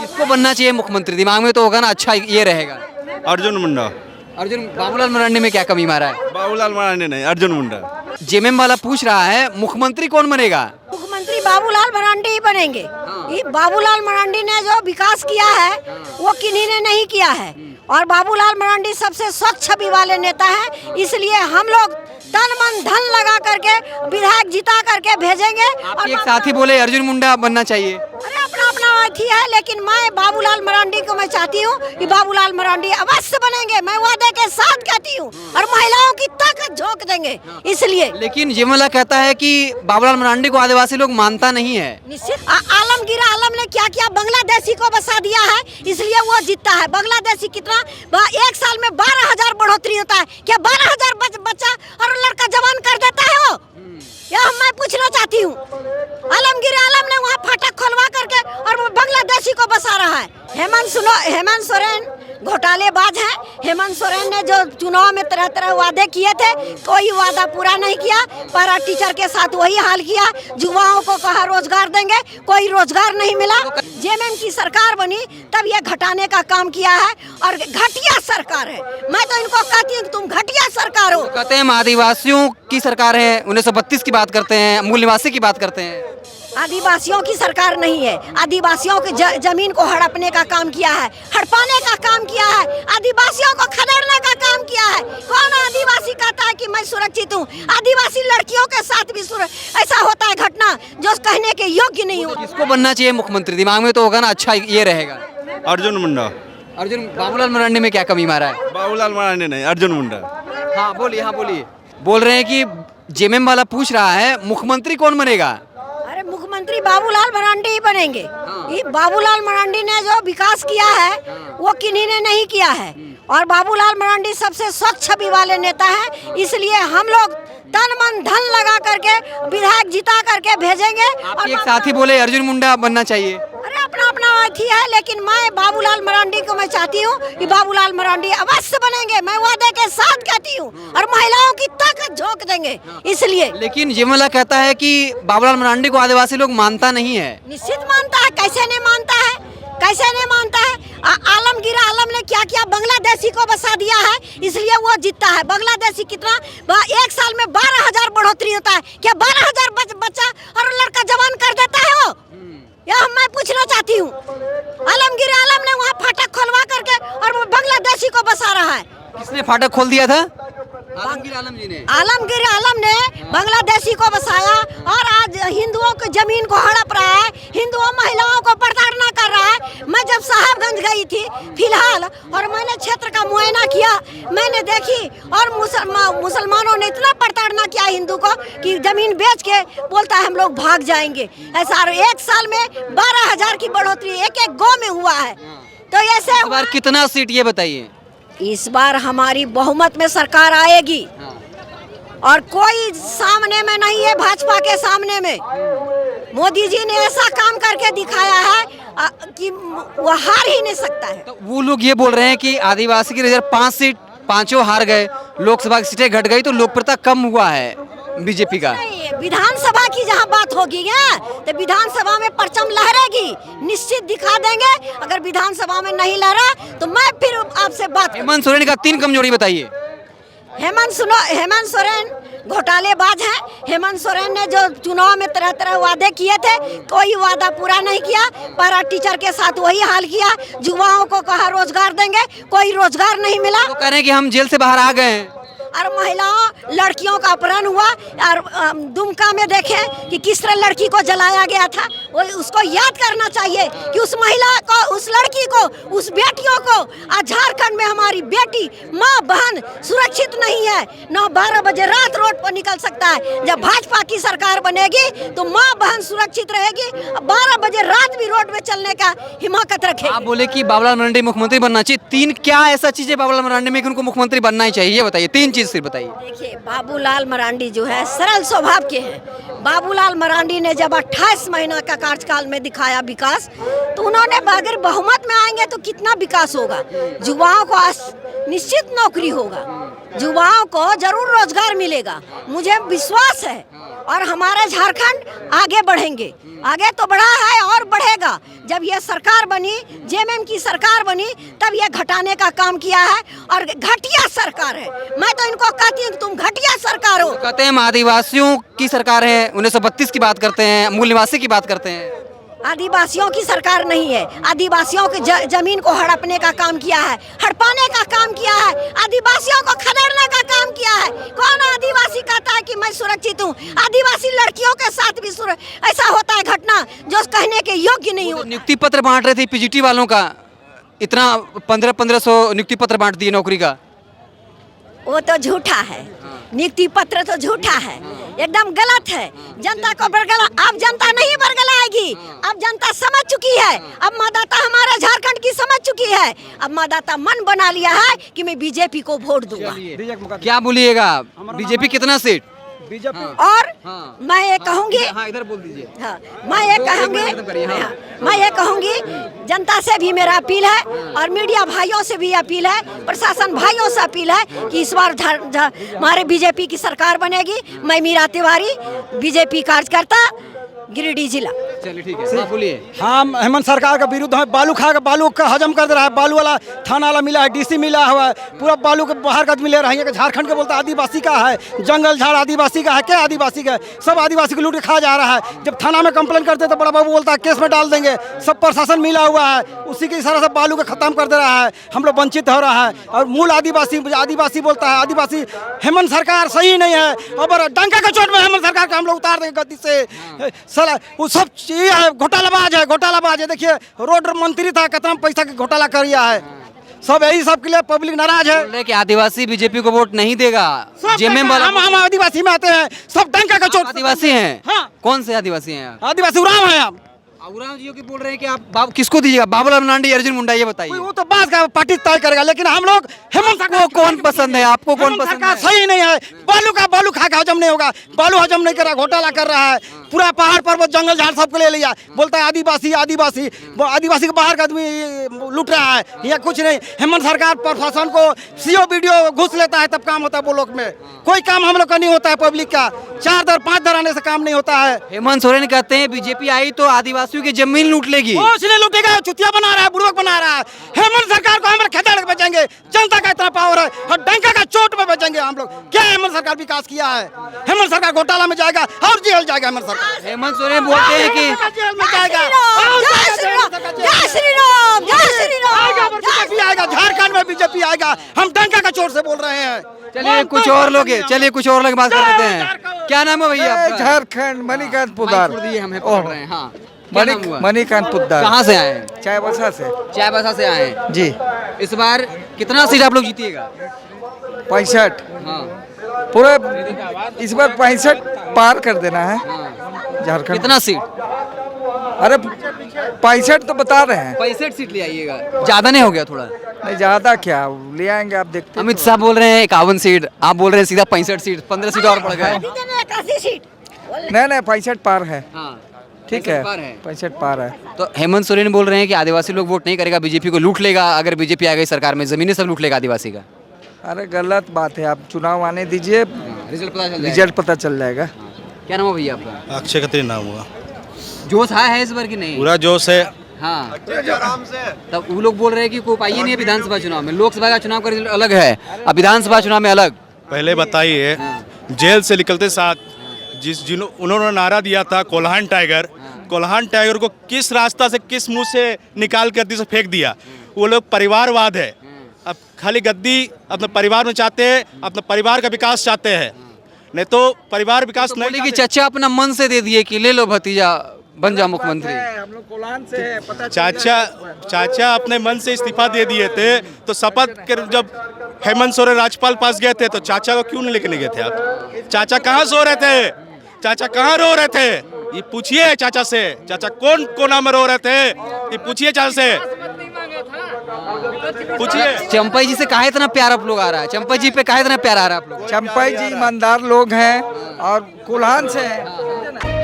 किसको बनना चाहिए मुख्यमंत्री? दिमाग में तो होगा ना, अच्छा ये रहेगा। अर्जुन मुंडा। अर्जुन बाबूलाल मरांडी में क्या कमी मारा है? बाबूलाल मरांडी नहीं, अर्जुन मुंडा। जेएमएम वाला पूछ रहा है मुख्यमंत्री कौन बनेगा? मुख्यमंत्री बाबूलाल मरांडी ही बनेंगे। ये बाबूलाल मरांडी ने जो विकास किया है वो किन्हीं ने नहीं किया है, और बाबूलाल मरांडी सबसे स्वच्छ छवि वाले नेता हैं, इसलिए हम लोग तन मन धन लगा करके विधायक जिता करके भेजेंगे। और एक साथी बोले अर्जुन मुंडा बनना चाहिए। अरे अपना अपना अथी है, लेकिन मैं बाबूलाल मरांडी को मैं चाहती हूँ कि बाबूलाल मरांडी अवश्य बनेंगे, मैं वादे के साथ कहती हूँ, और महिलाओं की ताकत झोंक देंगे इसलिए। लेकिन जेएमएम कहता है कि बाबूलाल मरांडी को आदिवासी लोग मानता नहीं है। निश्चित आलमगीर आलम ने क्या किया, बांग्लादेशी को बसा दिया है, इसलिए वो जीतता है। बांग्लादेशी कितना एक साल में 12,000 बढ़ोतरी होता है, क्या 12,000 बच्चा और लड़का जवान कर देता है वो? यह मैं पूछना चाहती हूँ। आलमगीर आलम ने वहाँ फाटक खोलवा करके और वो बांग्लादेशी को बसा रहा है। हेमंत सोरेन घोटालेबाज है। हेमंत सोरेन ने जो चुनाव में तरह तरह वादे किए थे, कोई वादा पूरा नहीं किया। पैरा टीचर के साथ वही हाल किया। युवाओं को कहा रोजगार देंगे, कोई रोजगार नहीं मिला। जेएमएम की सरकार बनी तब ये घटाने का काम किया है, और घटिया सरकार है। मैं तो इनको कहती हूँ तुम घटिया सरकार हो। कहते हैं हम आदिवासियों की सरकार है, 1932 की बात करते हैं, मूल निवासी की बात करते हैं। आदिवासियों की सरकार नहीं है। आदिवासियों की जमीन को हड़पने का काम किया है, हड़पाने का काम किया है, आदिवासियों को खदेड़ने का काम किया है। कौन आदिवासी कहता है कि मैं सुरक्षित हूँ? आदिवासी लड़कियों के साथ भी ऐसा होता है घटना जो कहने के योग्य नहीं हो। किसको बनना चाहिए मुख्यमंत्री? दिमाग में तो होगा ना, अच्छा ये रहेगा। अर्जुन मुंडा। अर्जुन बाबूलाल मरांडी में क्या कमी मारा है? बाबूलाल मरांडी नहीं, अर्जुन मुंडा। हाँ बोलिए। बोल रहे हैं कि जेएमएम वाला पूछ रहा है मुख्यमंत्री कौन बनेगा? अरे मुख्यमंत्री बाबूलाल मरांडी ही बनेंगे। ये बाबूलाल मरांडी ने जो विकास किया है वो किन्हीं ने नहीं किया है, और बाबूलाल मरांडी सबसे स्वच्छ छवि वाले नेता हैं, इसलिए हम लोग तन मन धन लगा करके विधायक जिता करके भेजेंगे। और एक साथी बोले अर्जुन मुंडा बनना चाहिए। अरे अपना अपना अथी है, लेकिन मैं बाबूलाल मरांडी को मैं चाहती हूँ कि बाबूलाल मरांडी अवश्य बनेंगे, मैं वादे के साथ कहती हूँ, और महिलाओं की ताकत झोंक देंगे इसलिए। लेकिन जेएमएम कहता है कि बाबूलाल मरांडी को आदिवासी लोग मानता नहीं है। निश्चित मानता है, कैसे नहीं मानता है, कैसे नहीं मानता है? आलमगीर आलम ने क्या किया, बांग्लादेशी को बसा दिया है, इसलिए वो जीतता है। बांग्लादेशी कितना एक साल में 12,000 बढ़ोतरी होता है, क्या 12,000 बच्चा और लड़का जवान कर देता है वो? यह मैं पूछना चाहती हूँ। आलमगीर आलम ने वहाँ फाटक खोलवा करके और वो बांग्लादेशी को बसा रहा है। किसने फाटक खोल दिया था? आलमगीर आलम जी ने। आलमगीर आलम ने बांग्लादेशी को बसाया, और आज हिंदुओं की जमीन को हड़प रहा है, हिंदुओं महिलाओं को प्रताड़ना कर रहा है। मैं जब साहबगंज गई थी फिलहाल, और मैंने क्षेत्र का मुआयना किया, मैंने देखी, और मुसलमानों ने इतना प्रताड़ना किया हिंदू को कि जमीन बेच के बोलता है हम लोग भाग जाएंगे। ऐसा एक साल में 12,000 की बढ़ोतरी एक गाँव में हुआ है। तो ऐसे इस बार कितना सीट ये बताइए? इस बार हमारी बहुमत में सरकार आएगी, और कोई सामने में नहीं है भाजपा के सामने में। मोदी जी ने ऐसा काम करके दिखाया है कि वो हार ही नहीं सकता है। तो वो लोग ये बोल रहे हैं कि आदिवासी की रिजर्व 5 सीट, पांचों हार गए, लोकसभा की सीटें घट गई, तो लोकप्रियता कम हुआ है बीजेपी का। विधानसभा की जहाँ बात होगी तो विधानसभा में परचम लहरेगी, निश्चित दिखा देंगे। अगर विधानसभा में नहीं लहरा तो मैं फिर आपसे बात। हेमंत सोरेन का 3 कमजोरी बताइए। हेमंत सोरेन घोटालेबाज है। हेमंत सोरेन ने जो चुनाव में तरह तरह वादे किए थे, कोई वादा पूरा नहीं किया। पैरा टीचर के साथ वही हाल किया। युवाओं को कहा रोजगार देंगे, कोई रोजगार नहीं मिला। तो कह रहे हैं कि हम जेल से बाहर आ गए हैं। और महिलाओं लड़कियों का अपहरण हुआ, और दुमका में देखें कि किस तरह लड़की को जलाया गया था। वो उसको याद करना चाहिए कि उस महिला को, उस लड़की को, उस बेटियों को, आज झारखंड में हमारी बेटी माँ बहन सुरक्षित नहीं है। 9-12 बजे रात रोड पर निकल सकता है। जब भाजपा की सरकार बनेगी तो माँ बहन सुरक्षित रहेगी, 12 बजे रात भी रोड में चलने का हिम्मत रखे। आप बोले कि बाबूलाल मरांडी मुख्यमंत्री बनना चाहिए, 3 क्या ऐसा चीज है बाबूलाल मरांडी में कि उनको मुख्यमंत्री बनना ही चाहिए, ये बताइए। 3 चीज सिर्फ बताइए। देखिए, बाबूलाल मरांडी जो है सरल स्वभाव के हैं। बाबूलाल मरांडी ने जब 28 महीना का कार्यकाल में दिखाया विकास, तो उन्होंने अगर बहुमत में आएंगे तो कितना विकास होगा। युवाओं को निश्चित नौकरी होगा, युवाओं को जरूर रोजगार मिलेगा, मुझे विश्वास है। और हमारा झारखंड आगे बढ़ेंगे। आगे तो बढ़ा है और बढ़ेगा। जब ये सरकार बनी, जेएमएम की सरकार बनी, तब ये घटाने का काम किया है और घटिया सरकार है। मैं तो इनको कहती हूँ कि तुम घटिया सरकार हो। कहते हैं हम आदिवासियों की सरकार है, 1932 की बात करते हैं, मूल निवासी की बात करते हैं। आदिवासियों की सरकार नहीं है। आदिवासियों के जमीन को हड़पने का काम किया है, हड़पाने का काम किया है, आदिवासियों को खदेड़ने का काम किया है। कौन आदिवासी कहता है कि मैं सुरक्षित हूँ? आदिवासी लड़कियों के साथ भी ऐसा होता है घटना जो कहने के योग्य नहीं होता। नियुक्ति पत्र बांट रहे थे पीजीटी वालों का, इतना 1500 नियुक्ति पत्र बांट दिए नौकरी का। वो तो झूठा है, नियुक्ति पत्र तो झूठा है, एकदम गलत है। जनता को बरगला, अब जनता नहीं बरगलाएगी। अब जनता समझ चुकी है। अब मतदाता हमारे झारखंड की समझ चुकी है। अब मतदाता मन बना लिया है कि मैं बीजेपी को वोट दूंगा। क्या बोलिएगा, बीजेपी कितना सीट? और मैं ये कहूंगी, इधर बोल दीजिए। हाँ, मैं ये कहूंगी जनता से भी मेरा अपील है और मीडिया भाइयों से भी अपील है, प्रशासन भाइयों से अपील है कि इस बार हमारे बीजेपी की सरकार बनेगी। मैं मीरा तिवारी, बीजेपी कार्यकर्ता, गिरिडीह जिला। चलिए ठीक है, आप बोलिए। हम हेमंत सरकार का विरुद्ध है। बालू खा के बालू का हजम कर दे रहा है। बालू वाला थाना वाला मिला है, डीसी मिला हुआ है, पूरा बालू के बाहर का आदमी ले रहे हैं। झारखंड के बोलता आदिवासी का है, जंगल झाड़ आदिवासी का है। क्या आदिवासी का है? सब आदिवासी को लूट के खा जा रहा है। जब थाना में कंप्लेन करते तो बड़ा बाबू बोलता है केस में डाल देंगे। सब प्रशासन मिला हुआ है, उसी के इशारा से बालू को खत्म कर दे रहा है। हम लोग वंचित हो रहा है। और मूल आदिवासी बोलता है आदिवासी। हेमंत सरकार सही नहीं है। और डंका के चोट में हेमंत सरकार का हम लोग उतार देंगे गद्दी से। साला वो सब ये है, घोटालाबाज है। देखिए रोड मंत्री था, कितना पैसा का घोटाला कर दिया है। सब यही सब के लिए पब्लिक नाराज है। बोल रहे कि आदिवासी बीजेपी को वोट नहीं देगा। जेएमएम वाला हम आदिवासी में आते हैं, सब डंका का चोट। आदिवासी हैं? हाँ। कौन से आदिवासी हैं आप? आदिवासी उराव है आप। उराव जी की बोल रहे हैं कि आप किसको दीजिएगा, बाबूलाल मरांडी, अर्जुन मुंडा, ये बताइए। वो तो बात का पार्टी तय करेगा, लेकिन हम लोग हेमंत सरकार को कौन पसंद है? आपको कौन पसंद है? सही नहीं है। बालू खा के हजम नहीं होगा। बालू हजम नहीं कर रहा, घोटाला कर रहा है। पूरा पहाड़ पर्वत जंगल झाड़ सबको ले लिया। बोलता है आदिवासी के बाहर का आदमी लूट रहा है। यह कुछ नहीं। हेमंत सरकार प्रशासन को सीओ वीडियो घुस लेता है, तब काम होता है। वो लोग में कोई काम हम लोग का नहीं होता है। पब्लिक का 4 दर 5 दर आने से काम नहीं होता है। हेमंत सोरेन कहते हैं बीजेपी आई तो आदिवासियों की जमीन लूट लेगी। उसने लूटेगा, चुतिया बना रहा है, बुड़बक बना रहा है। हेमंत सरकार को हम खेतड़ के बेचेंगे। जनता का इतना पावर है और डंका का चोट में बेचेंगे हम लोग। क्या हेमंत सरकार विकास किया है? हेमंत सरकार घोटाला में जाएगा और जेल जाएगा। हेमंत सरकार हेमंत सोरेन बोलते हैं कि जेल में जाएगा। बीजेपी आएगा, झारखंड में बीजेपी आएगा। हम डंका का चोट से बोल रहे हैं। चलिए कुछ और लोग बात कर लेते हैं। क्या नाम है भैया आपका? झारखंड मणिकांत पुदार। हमें पढ़ रहे हैं। हाँ, क्या नाम हुआ? मणिकांत पुदार। कहाँ से आए हैं? चायबसा से। चायबसा से आए हैं जी। इस बार कितना सीट आप लोग जीतिएगा? 65। हाँ, पूरा इस बार 65 पार कर देना है झारखंड। कितना सीट? अरे 65 तो बता रहे हैं। 65 सीट ले आइएगा। ज्यादा नहीं हो गया थोड़ा? नहीं ज्यादा क्या ले आएंगे, आप देखते। अमित शाह बोल रहे हैं 51 सीट, आप बोल रहे हैं सीधा 65 सीट, 15 सीट और बढ़ गए। नहीं 65 पार है। हाँ, ठीक है, 65 पार है। तो हेमंत सोरेन बोल रहे हैं कि आदिवासी लोग वोट नहीं करेगा, बीजेपी को लूट लेगा। अगर बीजेपी आ गई सरकार में, जमीनें सब लूट लेगा आदिवासी का। अरे गलत बात है। आप चुनाव आने दीजिए, रिजल्ट पता चल जाएगा। क्या नाम है भैया आपका? अक्षय खत्री नाम हुआ। जोश है इस बार की नहीं? पूरा जोश है। हाँ, तब वो लोग बोल रहे हैं कि कोई पाइए नहीं है विधानसभा चुनाव में। लोकसभा का चुनाव का रिजल्ट अलग है, अब विधानसभा चुनाव में अलग। पहले बताइए, जेल से निकलते साथ उन्होंने नारा दिया था कोल्हान टाइगर को किस रास्ता से, किस मुंह से निकाल कर गद्दी से फेंक दिया। वो लोग परिवारवाद है। अब खाली गद्दी अपने परिवार में चाहते हैं, अपने परिवार का विकास चाहते हैं, नहीं तो परिवार विकास तो नहीं। कि चचा अपना मन से दे दिए कि ले लो भतीजा बन जा मुख्यमंत्री। हम लोग कोल्हान से है, पता चाचा अपने मन से इस्तीफा दे दिए थे। तो शपथ कर जब हेमंत सोरेन राज्यपाल पास गए थे तो चाचा को क्यों नहीं लेके गए थे आप? चाचा कहाँ सो रहे थे? चाचा कहाँ रो रहे थे? ये पूछिए चाचा से। चाचा कौन कोना में रो रहे थे? ये पूछिए चाचा से, पूछिए। चंपाई जी से काहे इतना प्यार आप लोग आ रहा है? चंपाई जी पे काहे इतना प्यार आ रहा है आप लोग? चंपाई जी ईमानदार लोग हैं और कोल्हान से हैं।